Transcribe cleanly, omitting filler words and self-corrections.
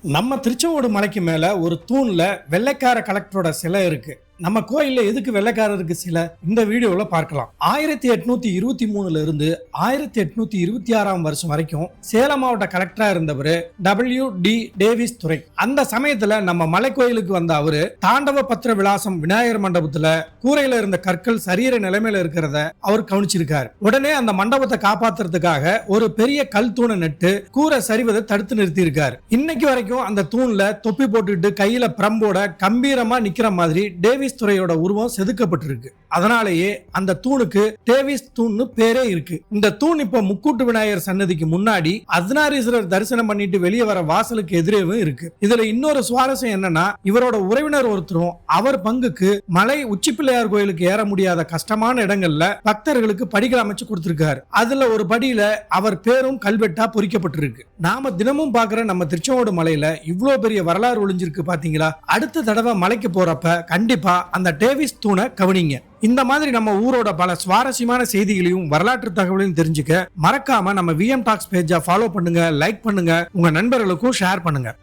நம்ம திருச்செங்கோடு மலைக்கு மேல ஒரு தூண்ல வெள்ளைக்கார கலெக்டரோட சிலை இருக்கு. நம்ம கோயில்ல எதுக்கு வெள்ளைக்காரருக்கு சிலை இந்த வீடியோல பார்க்கலாம். 1823 இருந்து 1826 வருஷம் வரைக்கும் சேலம் மாவட்ட கலெக்டரா இருந்தவர் W.D. டேவிஸ் துரை. அந்த சமயத்துல நம்ம மலை கோயிலுக்கு வந்த அவரு தாண்டவ பத்திர விலாசம் விநாயகர் மண்டபத்துல கூரையில இருந்த கற்கள் சரீர நிலைமையில இருக்கிறத அவர் கவனிச்சிருக்காரு. உடனே அந்த மண்டபத்தை காப்பாத்துறதுக்காக ஒரு பெரிய கல் தூணை நட்டு கூரை சரிவதை தடுத்து நிறுத்தி இருக்காரு. இன்னைக்கு வரைக்கும் அந்த தூண்ல தொப்பி போட்டுட்டு கையில பிரம்போட கம்பீரமா நிக்கிற மாதிரி டேவிஸ் துறையோட உருவம் செதுக்கப்பட்டிருக்கு. அதனாலேயே அந்த தூணுக்கு டேவிஸ் தூண் பேரே இருக்கு. இந்த தூண் இப்ப முக்கூட்டு விநாயகர் சன்னதிக்கு முன்னாடி அர்த்தநாரீஸ்வரர் தரிசனம் பண்ணிட்டு வெளியே வர வாசலுக்கு எதிரேவும் இருக்கு. இதுல இன்னொரு சுவாரஸ்யம் என்னன்னா, இவரோட உறவினர் ஒருத்தரும் அவர் பங்குக்கு மலை உச்சி பிள்ளையார் கோயிலுக்கு ஏற முடியாத கஷ்டமான இடங்கள்ல பக்தர்களுக்கு படிகள் அமைச்சு கொடுத்திருக்காரு. அதுல ஒரு படியில அவர் பேரும் கல்வெட்டா பொறிக்கப்பட்டிருக்கு. நாம தினமும் பாக்குற நம்ம திருச்செங்கோடு மலையில இவ்வளவு பெரிய வரலாறு ஒளிஞ்சிருக்கு பாத்தீங்களா? அடுத்த தடவை மலைக்கு போறப்ப கண்டிப்பா அந்த டேவிஸ் தூணை கவனிங்க. இந்த மாதிரி நம்ம ஊரோட பல சுவாரஸ்யமான செய்திகளையும் வரலாற்று தகவலையும் தெரிஞ்சுக்க மறக்காம நம்ம VM Talks பேஜை ஃபாலோ பண்ணுங்க, லைக் பண்ணுங்க, உங்க நண்பர்களுக்கும் ஷேர் பண்ணுங்க.